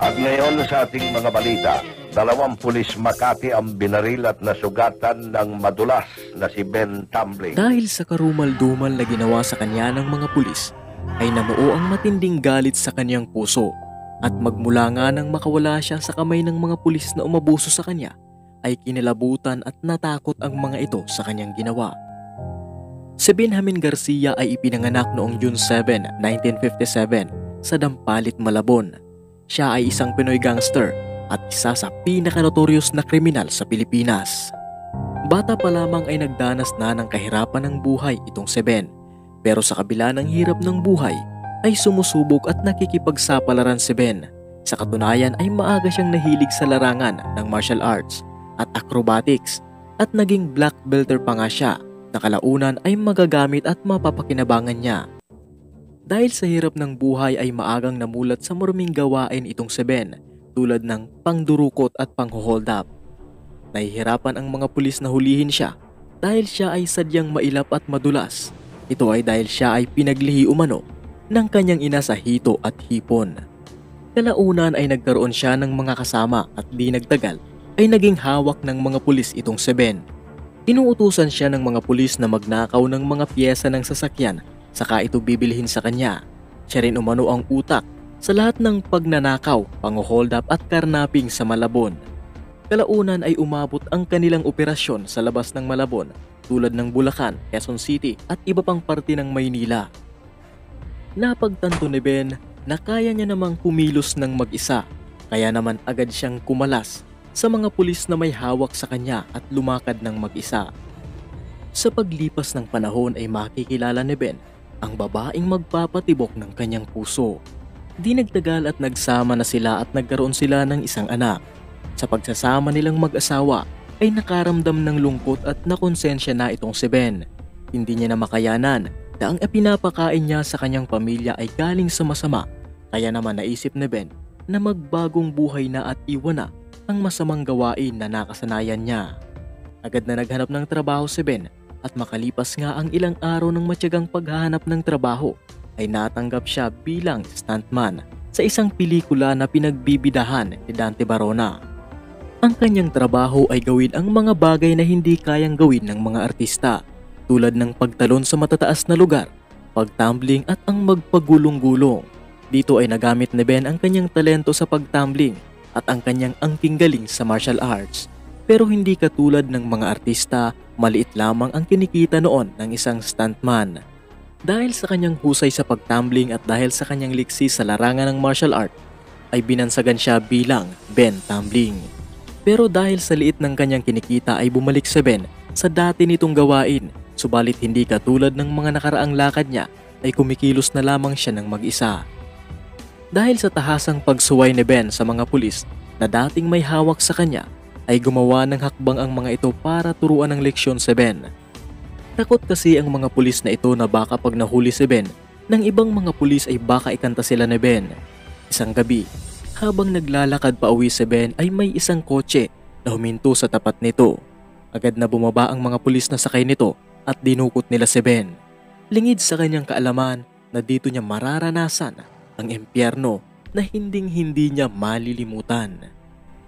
At ngayon sa ating mga balita, 2 pulis Makati ang binaril at nasugatan ng madulas na si Ben Tumbling. Dahil sa karumal-dumal na ginawa sa kanya ng mga pulis, ay namuo ang matinding galit sa kanyang puso at magmula nga nang makawala siya sa kamay ng mga pulis na umabuso sa kanya, ay kinilabutan at natakot ang mga ito sa kanyang ginawa. Si Benjamin Garcia ay ipinanganak noong June 7, 1957 sa Dampalit, Malabon. Siya ay isang Pinoy gangster at isa sa pinaka-notorious na kriminal sa Pilipinas. Bata pa lamang ay nagdanas na ng kahirapan ng buhay itong si Ben. Pero sa kabila ng hirap ng buhay ay sumusubok at nakikipagsapalaran si Ben. Sa katunayan ay maaga siyang nahilig sa larangan ng martial arts at acrobatics at naging black belter pa nga siya na kalaunan ay magagamit at mapapakinabangan niya. Dahil sa hirap ng buhay ay maagang namulat sa maruming gawain itong si Ben tulad ng pangdurukot at pangho-hold up. Nahihirapan ang mga pulis na hulihin siya dahil siya ay sadyang mailap at madulas. Ito ay dahil siya ay pinaglihi umano ng kanyang ina sa hito at hipon. Kalaunan ay nagkaroon siya ng mga kasama at di nagtagal ay naging hawak ng mga pulis itong si Ben. Inuutusan siya ng mga pulis na magnakaw ng mga piyesa ng sasakyan saka ito bibilhin sa kanya. Siya rin umano ang utak sa lahat ng pagnanakaw, pang-hold up at karnaping sa Malabon. Kalaunan ay umabot ang kanilang operasyon sa labas ng Malabon tulad ng Bulacan, Quezon City at iba pang parte ng Maynila. Napagtanto ni Ben na kaya niya namang kumilos ng mag-isa, kaya naman agad siyang kumalas sa mga pulis na may hawak sa kanya at lumakad ng mag-isa. Sa paglipas ng panahon ay makikilala ni Ben ang babaeng magpapatibok ng kanyang puso. Di nagtagal at nagsama na sila at nagkaroon sila ng isang anak. Sa pagsasama nilang mag-asawa ay nakaramdam ng lungkot at nakonsensya na itong si Ben. Hindi niya na makayanan na ang ipinapakain niya sa kanyang pamilya ay galing sa masama, kaya naman naisip ni Ben na magbagong buhay na at iwan na ang masamang gawain na nakasanayan niya. Agad na naghanap ng trabaho si Ben at makalipas nga ang ilang araw ng matyagang paghahanap ng trabaho ay natanggap siya bilang stuntman sa isang pelikula na pinagbibidahan ni Dante Barona. Ang kanyang trabaho ay gawin ang mga bagay na hindi kayang gawin ng mga artista tulad ng pagtalon sa matataas na lugar, pagtumbling at ang magpagulong-gulong. Dito ay nagamit ni Ben ang kanyang talento sa pagtumbling at ang kanyang angking galing sa martial arts. Pero hindi katulad ng mga artista, maliit lamang ang kinikita noon ng isang stuntman. Dahil sa kanyang husay sa pagtumbling at dahil sa kanyang liksi sa larangan ng martial art, ay binansagan siya bilang Ben Tumbling. Pero dahil sa liit ng kanyang kinikita ay bumalik si Ben sa dati nitong gawain, subalit hindi katulad ng mga nakaraang lakad niya ay kumikilos na lamang siya ng mag-isa. Dahil sa tahasang pagsuway ni Ben sa mga pulis na dating may hawak sa kanya, ay gumawa ng hakbang ang mga ito para turuan ng leksyon si Ben. Takot kasi ang mga pulis na ito na baka pag nahuli si Ben ng ibang mga pulis ay baka ikanta sila ni Ben. Isang gabi, habang naglalakad pa uwi si Ben ay may isang kotse na huminto sa tapat nito. Agad na bumaba ang mga pulis na sakay nito at dinukot nila si Ben. Lingid sa kanyang kaalaman na dito niya mararanasan ang impyerno na hinding-hindi niya malilimutan.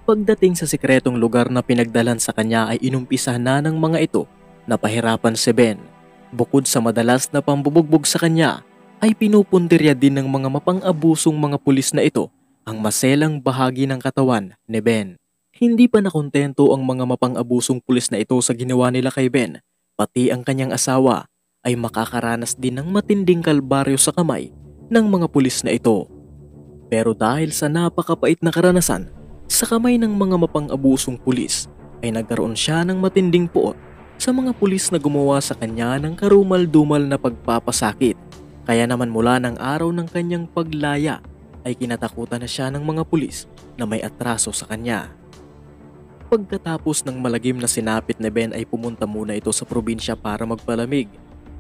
Pagdating sa sikretong lugar na pinagdalan sa kanya ay inumpisa na ng mga ito na pahirapan si Ben. Bukod sa madalas na pambubugbog sa kanya, ay pinupuntirya din ng mga mapang-abusong mga pulis na ito ang maselang bahagi ng katawan ni Ben. Hindi pa nakontento ang mga mapang-abusong pulis na ito sa ginawa nila kay Ben, pati ang kanyang asawa ay makakaranas din ng matinding kalbaryo sa kamay ng mga pulis na ito. Pero dahil sa napakapait na karanasan sa kamay ng mga mapang-abusong pulis, ay nagkaroon siya ng matinding puot sa mga pulis na gumawa sa kanya ng karumal-dumal na pagpapasakit. Kaya naman mula ng araw ng kanyang paglaya ay kinatakutan na siya ng mga pulis na may atraso sa kanya. Pagkatapos ng malagim na sinapit ni Ben ay pumunta muna ito sa probinsya para magpalamig.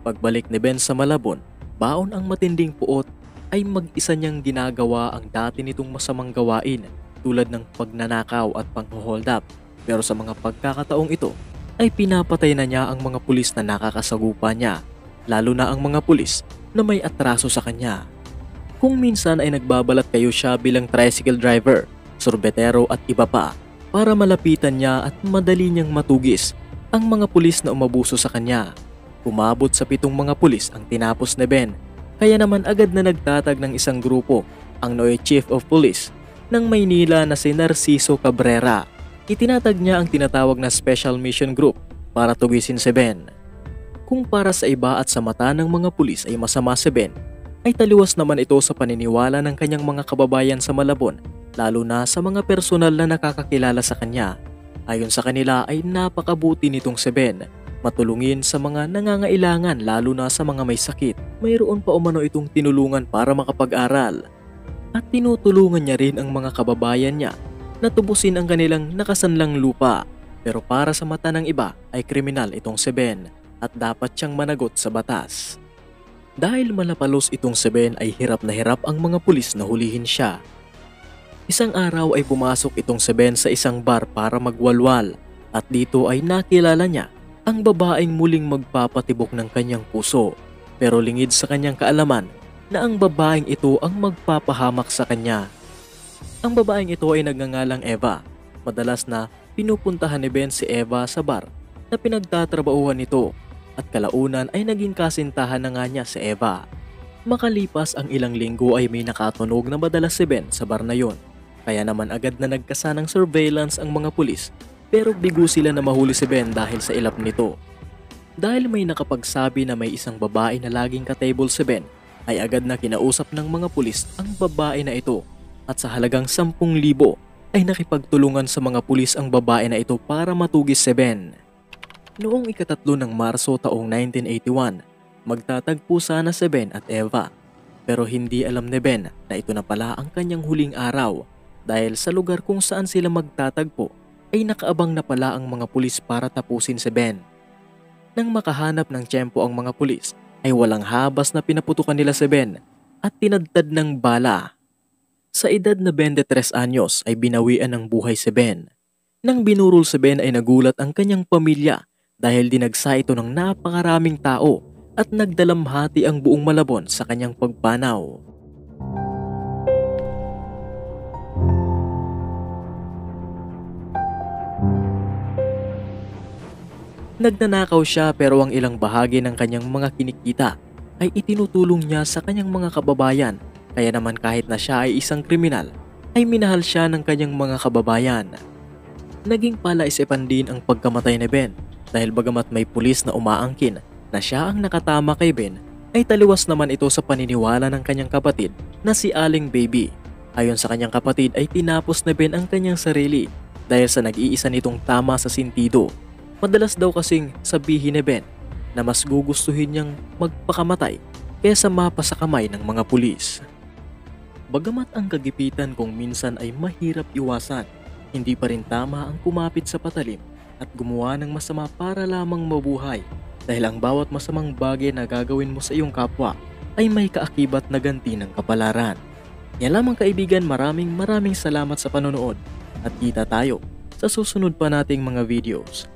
Pagbalik ni Ben sa Malabon, baon ang matinding puot ay mag-isa niyang ginagawa ang dati nitong masamang gawain tulad ng pagnanakaw at pang-hold up. Pero sa mga pagkakataong ito ay pinapatay na niya ang mga pulis na nakakasagupa niya, lalo na ang mga pulis na may atraso sa kanya. Kung minsan ay nagbabalat kayo siya bilang tricycle driver, sorbetero at iba pa para malapitan niya at madali niyang matugis ang mga pulis na umabuso sa kanya. Umabot sa 7 mga pulis ang tinapos ni Ben, kaya naman agad na nagtatag ng isang grupo ang Noe Chief of Police ng Maynila na si Narciso Cabrera. Itinatag niya ang tinatawag na Special Mission Group para tugisin si Ben. Kung para sa iba at sa mata ng mga pulis ay masama si Ben, ay taliwas naman ito sa paniniwala ng kanyang mga kababayan sa Malabon, lalo na sa mga personal na nakakakilala sa kanya. Ayon sa kanila ay napakabuti nitong si Ben, matulungin sa mga nangangailangan lalo na sa mga may sakit. Mayroon pa umano itong tinulungan para makapag-aral. At tinutulungan niya rin ang mga kababayan niya na tubusin ang kanilang nakasanlang lupa. Pero para sa mata ng iba ay kriminal itong si Ben at dapat siyang managot sa batas. Dahil malapalos itong si Ben ay hirap na hirap ang mga pulis na hulihin siya. Isang araw ay pumasok itong si Ben sa isang bar para magwalwal at dito ay nakilala niya ang babaeng muling magpapatibok ng kanyang puso, pero lingid sa kanyang kaalaman na ang babaeng ito ang magpapahamak sa kanya. Ang babaeng ito ay nagngangalang Eva. Madalas na pinupuntahan ni Ben si Eva sa bar na pinagtatrabahuhan nito at kalaunan ay naging kasintahan na nga niya si Eva. Makalipas ang ilang linggo ay may nakatunog na madalas si Ben sa bar na yon. Kaya naman agad na nagkasa ng surveillance ang mga pulis, pero bigo sila na mahuli si Ben dahil sa ilap nito. Dahil may nakapagsabi na may isang babae na laging katable si Ben, ay agad na kinausap ng mga pulis ang babae na ito at sa halagang 10,000 ay nakipagtulungan sa mga pulis ang babae na ito para matugis si Ben. Noong ika-3 ng Marso taong 1981, magtatagpo sana si Ben at Eva, pero hindi alam ni Ben na ito na pala ang kanyang huling araw dahil sa lugar kung saan sila magtatagpo ay nakaabang na pala ang mga pulis para tapusin si Ben. Nang makahanap ng tiyempo ang mga pulis ay walang habas na pinaputukan nila si Ben at tinadtad ng bala. Sa edad na 23 anyos ay binawian ng buhay si Ben. Nang binurol si Ben ay nagulat ang kanyang pamilya dahil dinagsa ito ng napakaraming tao at nagdalamhati ang buong Malabon sa kanyang pagpanaw. Nagnanakaw siya pero ang ilang bahagi ng kanyang mga kinikita ay itinutulong niya sa kanyang mga kababayan, kaya naman kahit na siya ay isang kriminal ay minahal siya ng kanyang mga kababayan. Naging palaisipan din ang pagkamatay ni Ben dahil bagamat may pulis na umaangkin na siya ang nakatama kay Ben, ay taliwas naman ito sa paniniwala ng kanyang kapatid na si Aling Baby. Ayon sa kanyang kapatid ay tinapos ni Ben ang kanyang sarili dahil sa nag-iisa nitong tama sa sentido. Madalas daw kasing sabihin ni Ben na mas gugustuhin niyang magpakamatay kaysa mapa sa kamay ng mga pulis. Bagamat ang kagipitan kung minsan ay mahirap iwasan, hindi pa rin tama ang kumapit sa patalim at gumawa ng masama para lamang mabuhay dahil ang bawat masamang bagay na gagawin mo sa iyong kapwa ay may kaakibat na ganti ng kapalaran. Yan lamang kaibigan, maraming salamat sa panonood at kita tayo sa susunod pa nating mga videos.